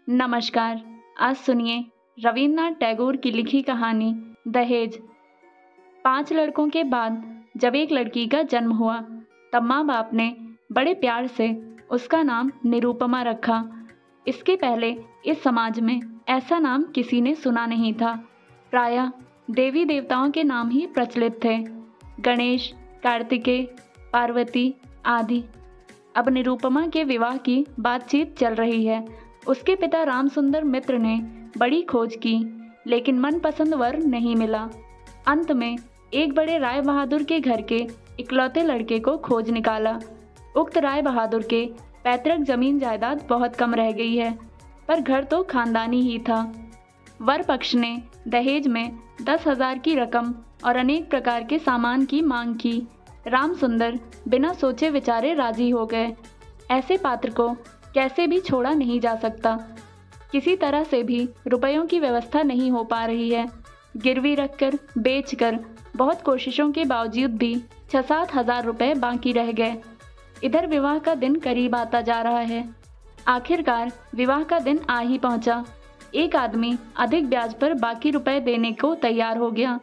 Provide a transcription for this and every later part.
नमस्कार। आज सुनिए रविन्द्रनाथ टैगोर की लिखी कहानी दहेज। 5 लड़कों के बाद जब एक लड़की का जन्म हुआ तब माँ बाप ने बड़े प्यार से उसका नाम निरुपमा रखा। इसके पहले इस समाज में ऐसा नाम किसी ने सुना नहीं था। प्रायः देवी देवताओं के नाम ही प्रचलित थे, गणेश, कार्तिकेय, पार्वती आदि। अब निरुपमा के विवाह की बातचीत चल रही है। उसके पिता रामसुंदर मित्र ने बड़ी खोज की, लेकिन मनपसंद वर नहीं मिला। अंत में एक बड़े राय बहादुर के घर के इकलौते लड़के को खोज निकाला। उक्त राय बहादुर के पैतृक जमीन जायदाद बहुत कम रह गई है, पर घर तो खानदानी ही था। वर पक्ष ने दहेज में 10,000 की रकम और अनेक प्रकार के सामान की मांग की। रामसुंदर बिना सोचे विचारे राजी हो गए। ऐसे पात्र को कैसे भी छोड़ा नहीं जा सकता। किसी तरह से भी रुपयों की व्यवस्था नहीं हो पा रही है। गिरवी रखकर, बेचकर बहुत कोशिशों के बावजूद भी 6-7 हज़ार रुपये बाकी रह गए। इधर विवाह का दिन करीब आता जा रहा है। आखिरकार विवाह का दिन आ ही पहुंचा। एक आदमी अधिक ब्याज पर बाकी रुपए देने को तैयार हो गया,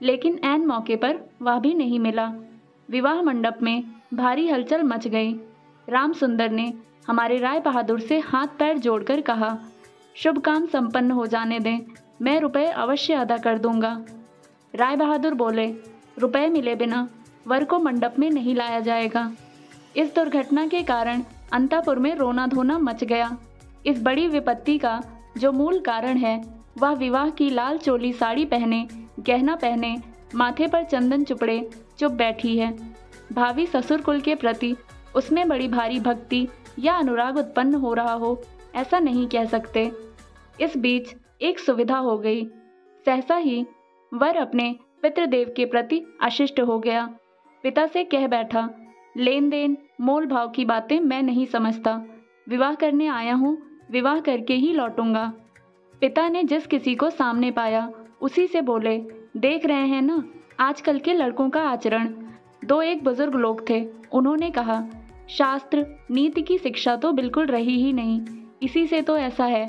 लेकिन ऐन मौके पर वह भी नहीं मिला। विवाह मंडप में भारी हलचल मच गई। रामसुंदर ने हमारे राय बहादुर से हाथ पैर जोड़कर कहा, शुभ काम संपन्न हो जाने दें, मैं रुपए अवश्य अदा कर दूंगा। राय बहादुर बोले, रुपए मिले बिना वर को मंडप में नहीं लाया जाएगा। इस दुर्घटना के कारण अंतापुर में रोना धोना मच गया। इस बड़ी विपत्ति का जो मूल कारण है वह विवाह की लाल चोली साड़ी पहने, गहना पहने, माथे पर चंदन चुपड़े चुप बैठी है। भावी ससुर कुल के प्रति उसमें बड़ी भारी भक्ति या अनुराग उत्पन्न हो रहा हो, ऐसा नहीं कह सकते। इस बीच एक सुविधा हो गई। सहसा ही वर अपने पितृदेव के प्रति अशिष्ट हो गया। पिता से कह बैठा, लेन देन मोल भाव की बातें मैं नहीं समझता। विवाह करने आया हूँ, विवाह करके ही लौटूंगा। पिता ने जिस किसी को सामने पाया उसी से बोले, देख रहे हैं ना आजकल के लड़कों का आचरण। 2-1 बुजुर्ग लोग थे, उन्होंने कहा, शास्त्र नीति की शिक्षा तो बिल्कुल रही ही नहीं, इसी से तो ऐसा है।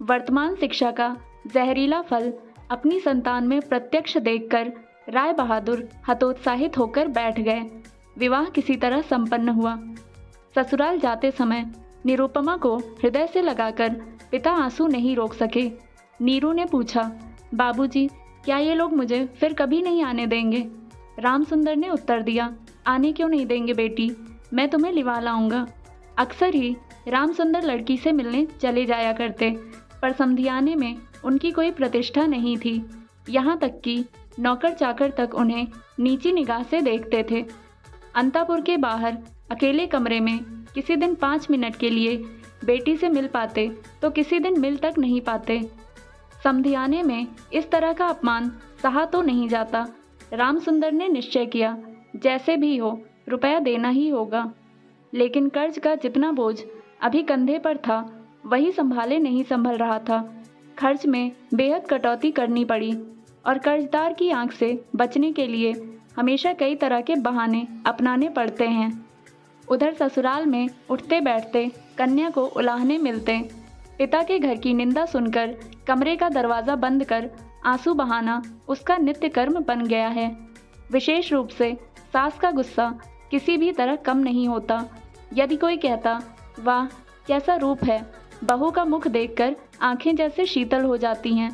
वर्तमान शिक्षा का जहरीला फल अपनी संतान में प्रत्यक्ष देखकर राय बहादुर हतोत्साहित होकर बैठ गए। विवाह किसी तरह संपन्न हुआ। ससुराल जाते समय निरुपमा को हृदय से लगाकर पिता आंसू नहीं रोक सके। नीरू ने पूछा, बाबूजी, क्या ये लोग मुझे फिर कभी नहीं आने देंगे? रामसुंदर ने उत्तर दिया, आने क्यों नहीं देंगे बेटी, मैं तुम्हें लिवा लाऊंगा। अक्सर ही रामसुंदर लड़की से मिलने चले जाया करते, पर समधियाने में उनकी कोई प्रतिष्ठा नहीं थी। यहाँ तक कि नौकर चाकर तक उन्हें नीची निगाह से देखते थे। अंतापुर के बाहर अकेले कमरे में किसी दिन 5 मिनट के लिए बेटी से मिल पाते तो किसी दिन मिल तक नहीं पाते। समधियाने में इस तरह का अपमान सहा तो नहीं जाता। रामसुंदर ने निश्चय किया, जैसे भी हो रुपया देना ही होगा। लेकिन कर्ज का जितना बोझ अभी कंधे पर था वही संभाले नहीं संभल रहा था। खर्च में बेहद कटौती करनी पड़ी और कर्जदार की आंख से बचने के लिए हमेशा कई तरह के बहाने अपनाने पड़ते हैं। उधर ससुराल में उठते बैठते कन्या को उलाहने मिलते। पिता के घर की निंदा सुनकर कमरे का दरवाज़ा बंद कर आंसू बहाना उसका नित्य कर्म बन गया है। विशेष रूप से सास का गुस्सा किसी भी तरह कम नहीं होता। यदि कोई कहता, वाह कैसा रूप है, बहू का मुख देखकर आंखें जैसे शीतल हो जाती हैं।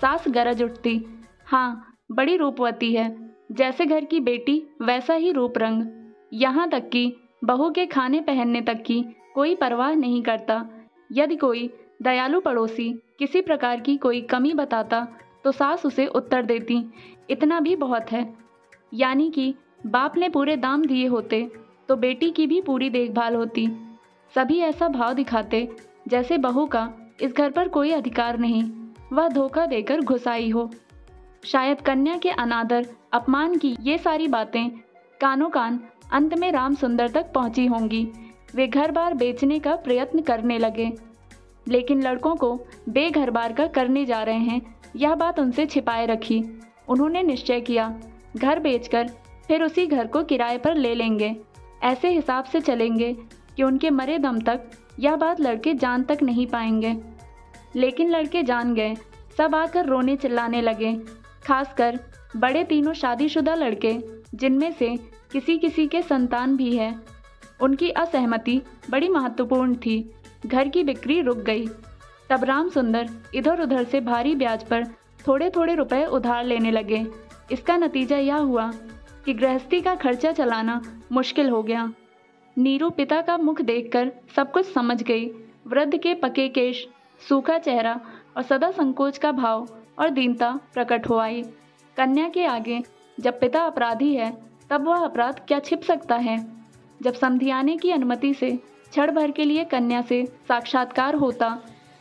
सास गरज उठती, हाँ बड़ी रूपवती है, जैसे घर की बेटी वैसा ही रूप रंग। यहाँ तक कि बहू के खाने पहनने तक की कोई परवाह नहीं करता। यदि कोई दयालु पड़ोसी किसी प्रकार की कोई कमी बताता तो सास उसे उत्तर देती, इतना भी बहुत है। यानी कि बाप ने पूरे दाम दिए होते तो बेटी की भी पूरी देखभाल होती। सभी ऐसा भाव दिखाते जैसे बहू का इस घर पर कोई अधिकार नहीं, वह धोखा देकर घुस आई हो। शायद कन्या के अनादर अपमान की ये सारी बातें कानों कान अंत में रामसुंदर तक पहुंची होंगी। वे घर बार बेचने का प्रयत्न करने लगे, लेकिन लड़कों को बेघर बार का करने जा रहे हैं यह बात उनसे छिपाए रखी। उन्होंने निश्चय किया, घर बेचकर फिर उसी घर को किराए पर ले लेंगे। ऐसे हिसाब से चलेंगे कि उनके मरे दम तक यह बात लड़के जान तक नहीं पाएंगे। लेकिन लड़के जान गए। सब आकर रोने चिल्लाने लगे, खासकर बड़े तीनों शादीशुदा लड़के, जिनमें से किसी किसी के संतान भी है। उनकी असहमति बड़ी महत्वपूर्ण थी। घर की बिक्री रुक गई। तब राम सुंदर इधर उधर से भारी ब्याज पर थोड़े थोड़े रुपए उधार लेने लगे। इसका नतीजा यह हुआ कि गृहस्थी का खर्चा चलाना मुश्किल हो गया। नीरू पिता का मुख देखकर सब कुछ समझ गई। वृद्ध के पके केश, सूखा चेहरा और सदा संकोच का भाव और दीनता प्रकट हो आई। कन्या के आगे जब पिता अपराधी है, तब वह अपराध क्या छिप सकता है। जब समधियाने की अनुमति से क्षण भर के लिए कन्या से साक्षात्कार होता,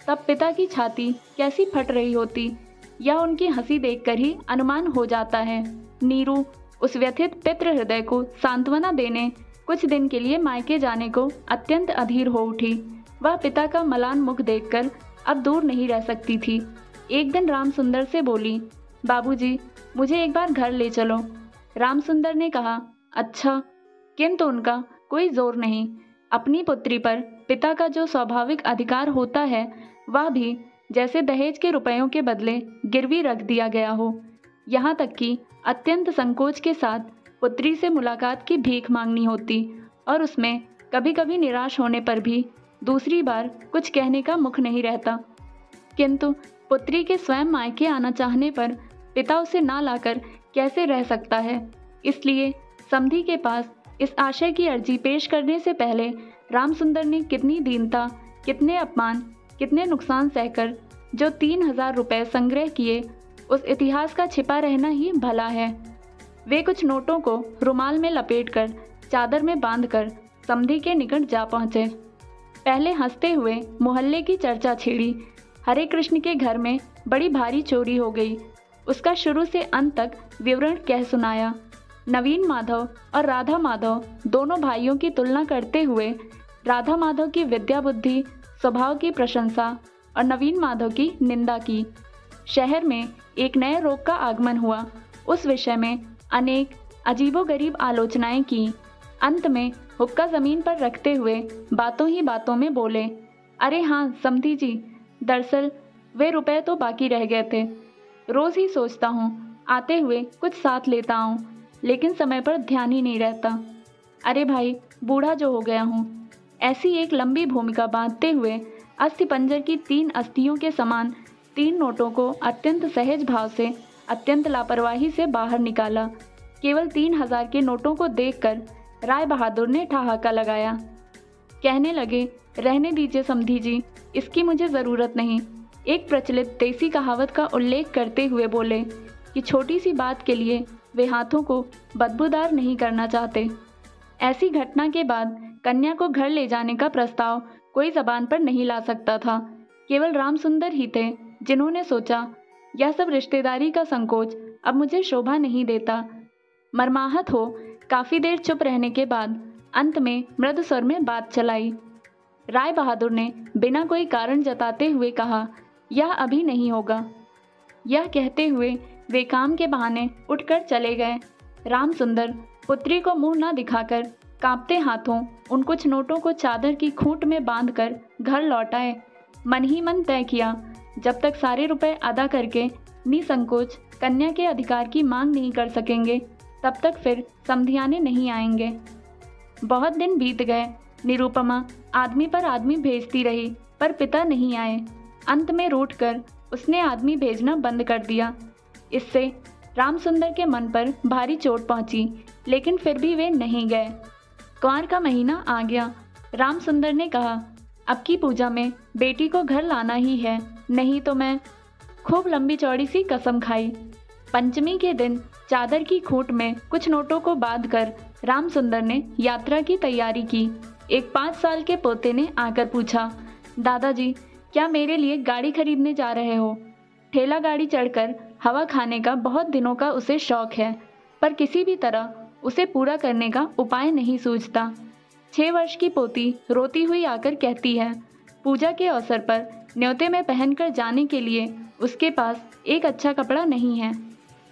तब पिता की छाती कैसी फट रही होती, यह उनकी हंसी देखकर ही अनुमान हो जाता है। नीरू उस व्यथित पितृ हृदय को सांत्वना देने कुछ दिन के लिए मायके जाने को अत्यंत अधीर हो उठी। वह पिता का मलान मुख देखकर अब दूर नहीं रह सकती थी। एक दिन राम सुंदर से बोली, बाबूजी, मुझे एक बार घर ले चलो। राम सुंदर ने कहा, अच्छा, किंतु उनका कोई जोर नहीं। अपनी पुत्री पर पिता का जो स्वाभाविक अधिकार होता है, वह भी जैसे दहेज के रुपयों के बदले गिरवी रख दिया गया हो। यहाँ तक कि अत्यंत संकोच के साथ पुत्री से मुलाकात की भीख मांगनी होती और उसमें कभी कभी निराश होने पर भी दूसरी बार कुछ कहने का मुख नहीं रहता। किंतु पुत्री के स्वयं मायके आना चाहने पर पिता उसे ना लाकर कैसे रह सकता है। इसलिए समधी के पास इस आशय की अर्जी पेश करने से पहले राम सुंदर ने कितनी दीनता, कितने अपमान, कितने नुकसान सहकर जो 3,000 रुपये संग्रह किए, उस इतिहास का छिपा रहना ही भला है। वे कुछ नोटों को रुमाल में लपेटकर चादर में बांधकर समधी के निकट जा पहुँचे। पहले हंसते हुए मोहल्ले की चर्चा छेड़ी। हरे कृष्ण के घर में बड़ी भारी चोरी हो गई। उसका शुरू से अंत तक विवरण कह सुनाया। नवीन माधव और राधा माधव दोनों भाइयों की तुलना करते हुए राधा माधव की विद्या बुद्धि, स्वभाव की प्रशंसा और नवीन माधव की निंदा की। शहर में एक नए रोग का आगमन हुआ। उस विषय में अनेक अजीबोगरीब आलोचनाएं की। अंत में हुक्का जमीन पर रखते हुए बातों ही बातों में बोले, अरे हाँ समधी जी, दरअसल वे रुपए तो बाकी रह गए थे। रोज ही सोचता हूँ आते हुए कुछ साथ लेता आऊँ, लेकिन समय पर ध्यान ही नहीं रहता। अरे भाई, बूढ़ा जो हो गया हूँ। ऐसी एक लंबी भूमिका बांधते हुए अस्थि पंजर की 3 अस्थियों के समान 3 नोटों को अत्यंत सहज भाव से, अत्यंत लापरवाही से बाहर निकाला। केवल 3,000 के नोटों को देखकर राय बहादुर ने ठहाका लगाया। कहने लगे, रहने दीजिए समधी जी, इसकी मुझे ज़रूरत नहीं। एक प्रचलित देसी कहावत का उल्लेख करते हुए बोले कि छोटी सी बात के लिए वे हाथों को बदबूदार नहीं करना चाहते। ऐसी घटना के बाद कन्या को घर ले जाने का प्रस्ताव कोई जबान पर नहीं ला सकता था। केवल राम सुंदर ही थे जिन्होंने सोचा, यह सब रिश्तेदारी का संकोच अब मुझे शोभा नहीं देता। मर्माहत हो काफ़ी देर चुप रहने के बाद अंत में मृदु स्वर में बात चलाई। राय बहादुर ने बिना कोई कारण जताते हुए कहा, यह अभी नहीं होगा। यह कहते हुए वे काम के बहाने उठकर चले गए। राम सुंदर पुत्री को मुंह न दिखाकर कांपते हाथों उन कुछ नोटों को चादर की खूंट में बांधकर घर लौट आए। मन ही मन तय किया, जब तक सारे रुपए अदा करके निसंकोच कन्या के अधिकार की मांग नहीं कर सकेंगे, तब तक फिर समधियाने नहीं आएंगे। बहुत दिन बीत गए। निरुपमा आदमी पर आदमी भेजती रही, पर पिता नहीं आए। अंत में रूठकर उसने आदमी भेजना बंद कर दिया। इससे राम सुंदर के मन पर भारी चोट पहुंची, लेकिन फिर भी वे नहीं गए। कुंवर का महीना आ गया। राम सुंदर ने कहा, अब की पूजा में बेटी को घर लाना ही है, नहीं तो मैं। खूब लंबी चौड़ी सी कसम खाई। पंचमी के दिन चादर की खूंट में कुछ नोटों को बांधकर राम सुंदर ने यात्रा की तैयारी की। एक 5 साल के पोते ने आकर पूछा, दादाजी, क्या मेरे लिए गाड़ी खरीदने जा रहे हो? ठेला गाड़ी चढ़कर हवा खाने का बहुत दिनों का उसे शौक है, पर किसी भी तरह उसे पूरा करने का उपाय नहीं सूझता। 6 वर्ष की पोती रोती हुई आकर कहती है, पूजा के अवसर पर न्योते में पहनकर जाने के लिए उसके पास एक अच्छा कपड़ा नहीं है।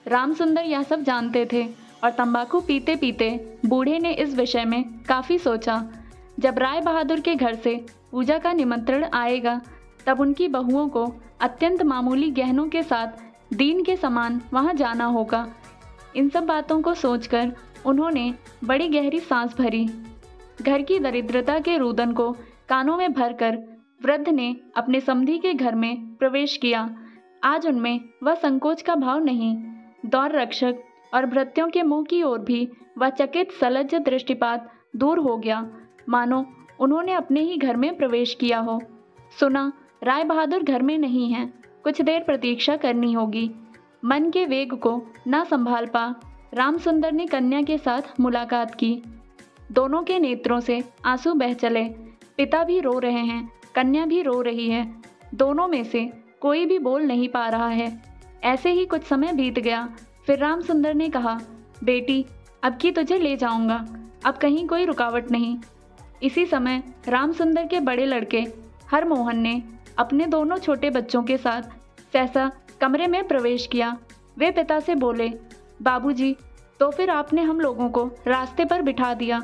राम सुंदर यह सब जानते थे और तंबाकू पीते पीते बूढ़े ने इस विषय में काफ़ी सोचा। जब राय बहादुर के घर से पूजा का निमंत्रण आएगा, तब उनकी बहुओं को अत्यंत मामूली गहनों के साथ दीन के समान वहां जाना होगा। इन सब बातों को सोचकर उन्होंने बड़ी गहरी सांस भरी। घर की दरिद्रता के रुदन को कानों में भरकर वृद्ध ने अपने समधी के घर में प्रवेश किया। आज उनमें वह संकोच का भाव नहीं। दौर रक्षक और भृत्यों के मुंह की ओर भी वह चकित सलज्ज दृष्टिपात दूर हो गया, मानो उन्होंने अपने ही घर में प्रवेश किया हो। सुना राय बहादुर घर में नहीं हैं, कुछ देर प्रतीक्षा करनी होगी। मन के वेग को न संभाल पा रामसुंदर ने कन्या के साथ मुलाकात की। दोनों के नेत्रों से आंसू बह चले। पिता भी रो रहे हैं, कन्या भी रो रही है। दोनों में से कोई भी बोल नहीं पा रहा है। ऐसे ही कुछ समय बीत गया। फिर रामसुंदर ने कहा, बेटी अब की तुझे ले जाऊंगा, अब कहीं कोई रुकावट नहीं। इसी समय रामसुंदर के बड़े लड़के हरमोहन ने अपने दोनों छोटे बच्चों के साथ सहसा कमरे में प्रवेश किया। वे पिता से बोले, बाबूजी, तो फिर आपने हम लोगों को रास्ते पर बिठा दिया।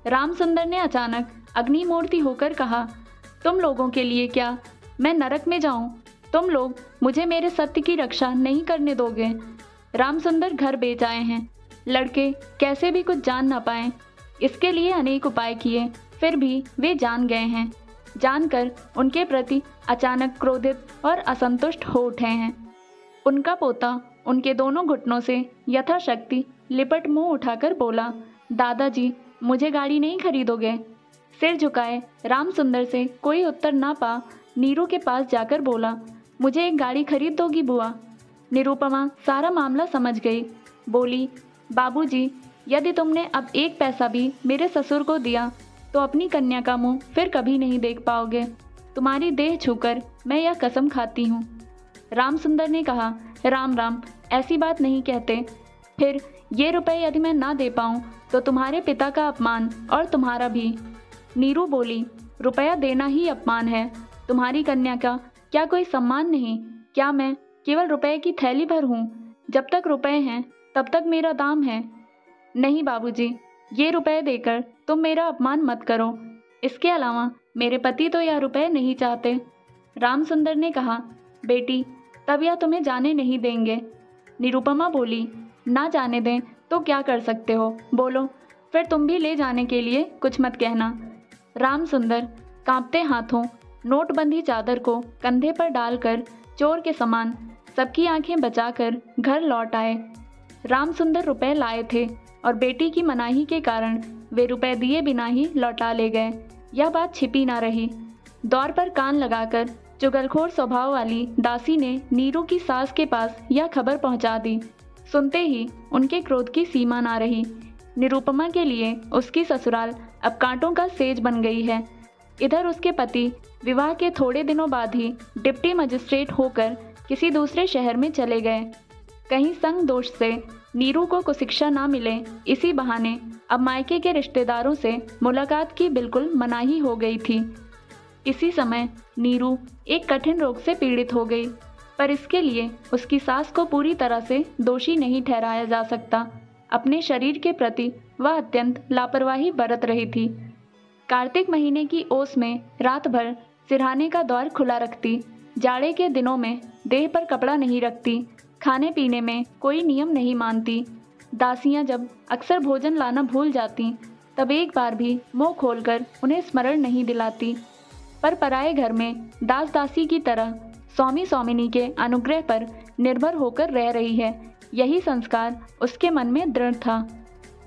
रामसुंदर ने अचानक अग्निमूर्ति होकर कहा, तुम लोगों के लिए क्या मैं नरक में जाऊं? तुम लोग मुझे मेरे सत्य की रक्षा नहीं करने दोगे। रामसुंदर घर बेच आए हैं। लड़के कैसे भी कुछ जान ना पाए, इसके लिए अनेक उपाय किए, फिर भी वे जान गए हैं। जानकर उनके प्रति अचानक क्रोधित और असंतुष्ट हो उठे हैं। उनका पोता उनके दोनों घुटनों से यथाशक्ति लिपट मुंह उठाकर बोला, दादाजी मुझे गाड़ी नहीं खरीदोगे? सिर झुकाए रामसुंदर से कोई उत्तर ना पा नीरू के पास जाकर बोला, मुझे एक गाड़ी खरीद दोगी बुआ? निरुपमा सारा मामला समझ गई। बोली, बाबूजी, यदि तुमने अब एक पैसा भी मेरे ससुर को दिया तो अपनी कन्या का मुंह फिर कभी नहीं देख पाओगे। तुम्हारी देह छूकर मैं यह कसम खाती हूँ। रामसुंदर ने कहा, राम राम, ऐसी बात नहीं कहते। फिर ये रुपए यदि मैं ना दे पाऊँ तो तुम्हारे पिता का अपमान और तुम्हारा भी। नीरू बोली, रुपया देना ही अपमान है, तुम्हारी कन्या का क्या कोई सम्मान नहीं? क्या मैं केवल रुपए की थैली भर हूँ? जब तक रुपए हैं तब तक मेरा दाम है। नहीं बाबूजी, ये रुपए देकर तुम मेरा अपमान मत करो। इसके अलावा मेरे पति तो यह रुपए नहीं चाहते। रामसुंदर ने कहा, बेटी तब यह तुम्हें जाने नहीं देंगे। निरुपमा बोली, ना जाने दें तो क्या कर सकते हो, बोलो। फिर तुम भी ले जाने के लिए कुछ मत कहना। रामसुंदर कांपते हाथों नोटबंदी चादर को कंधे पर डालकर चोर के समान सबकी आंखें बचाकर घर लौट आए। रामसुंदर रुपए लाए थे और बेटी की मनाही के कारण वे रुपए दिए बिना ही लौटा ले गए। यह बात छिपी ना रही। दौर पर कान लगाकर चुगलखोर स्वभाव वाली दासी ने नीरू की सास के पास यह खबर पहुंचा दी। सुनते ही उनके क्रोध की सीमा ना रही। निरुपमा के लिए उसकी ससुराल अब कांटों का सेज बन गई है। इधर उसके पति विवाह के थोड़े दिनों बाद ही डिप्टी मजिस्ट्रेट होकर किसी दूसरे शहर में चले गए। कहीं संग दोष से नीरू को कुशिक्षा ना मिले, इसी बहाने अब मायके के रिश्तेदारों से मुलाकात की बिल्कुल मनाही हो गई थी। इसी समय नीरू एक कठिन रोग से पीड़ित हो गई, पर इसके लिए उसकी सास को पूरी तरह से दोषी नहीं ठहराया जा सकता। अपने शरीर के प्रति वह अत्यंत लापरवाही बरत रही थी। कार्तिक महीने की ओस में रात भर सिरहाने का द्वार खुला रखती, जाड़े के दिनों में देह पर कपड़ा नहीं रखती, खाने पीने में कोई नियम नहीं मानती। दासियां जब अक्सर भोजन लाना भूल जाती तब एक बार भी मुंह खोलकर उन्हें स्मरण नहीं दिलाती। पर पराए घर में दास दासी की तरह स्वामी स्वामिनी के अनुग्रह पर निर्भर होकर रह रही है, यही संस्कार उसके मन में दृढ़ था।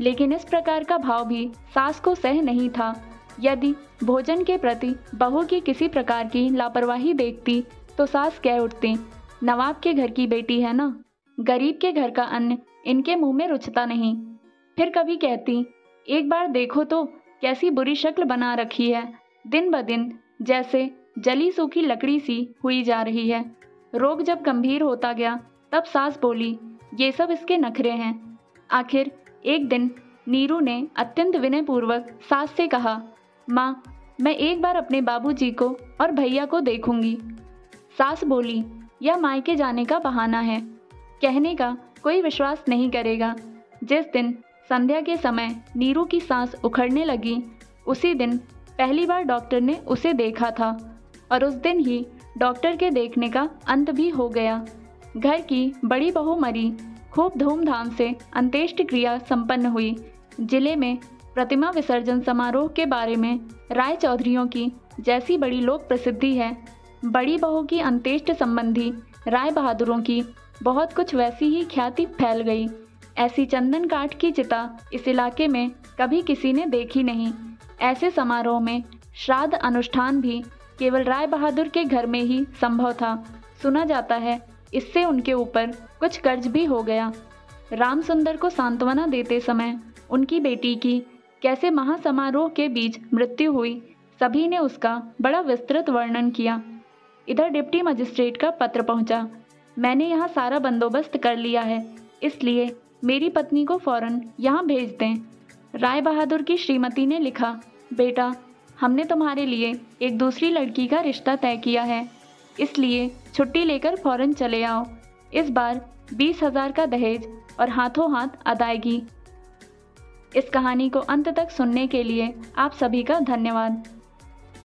लेकिन इस प्रकार का भाव भी सास को सह नहीं था। यदि भोजन के प्रति बहू की किसी प्रकार की लापरवाही देखती तो सास कह उठती, नवाब के घर की बेटी है ना, गरीब के घर का अन्न इनके मुंह में रुचता नहीं। फिर कभी कहती, एक बार देखो तो कैसी बुरी शक्ल बना रखी है, दिन ब दिन जैसे जली सूखी लकड़ी सी हुई जा रही है। रोग जब गंभीर होता गया तब सास बोली, ये सब इसके नखरे हैं। आखिर एक दिन नीरू ने अत्यंत विनयपूर्वक सास से कहा, माँ, मैं एक बार अपने बाबूजी को और भैया को देखूंगी। सास बोली, यह मायके जाने का बहाना है, कहने का कोई विश्वास नहीं करेगा। जिस दिन संध्या के समय नीरू की सांस उखड़ने लगी, उसी दिन पहली बार डॉक्टर ने उसे देखा था और उस दिन ही डॉक्टर के देखने का अंत भी हो गया। घर की बड़ी बहू मरी। खूब धूमधाम से अंत्येष्टि क्रिया संपन्न हुई। जिले में प्रतिमा विसर्जन समारोह के बारे में राय चौधरियों की जैसी बड़ी लोक प्रसिद्धि है, बड़ी बहू की अंत्येष्टि संबंधी राय बहादुरों की बहुत कुछ वैसी ही ख्याति फैल गई। ऐसी चंदन काठ की चिता इस इलाके में कभी किसी ने देखी नहीं। ऐसे समारोह में श्राद्ध अनुष्ठान भी केवल राय बहादुर के घर में ही संभव था। सुना जाता है इससे उनके ऊपर कुछ कर्ज भी हो गया। राम सुंदर को सांत्वना देते समय उनकी बेटी की कैसे महासमारोह के बीच मृत्यु हुई, सभी ने उसका बड़ा विस्तृत वर्णन किया। इधर डिप्टी मजिस्ट्रेट का पत्र पहुंचा। मैंने यहाँ सारा बंदोबस्त कर लिया है, इसलिए मेरी पत्नी को फौरन यहाँ भेज दें। राय बहादुर की श्रीमती ने लिखा, बेटा, हमने तुम्हारे लिए एक दूसरी लड़की का रिश्ता तय किया है, इसलिए छुट्टी लेकर फौरन चले आओ। इस बार 20,000 का दहेज और हाथों हाथ अदायगी। इस कहानी को अंत तक सुनने के लिए आप सभी का धन्यवाद।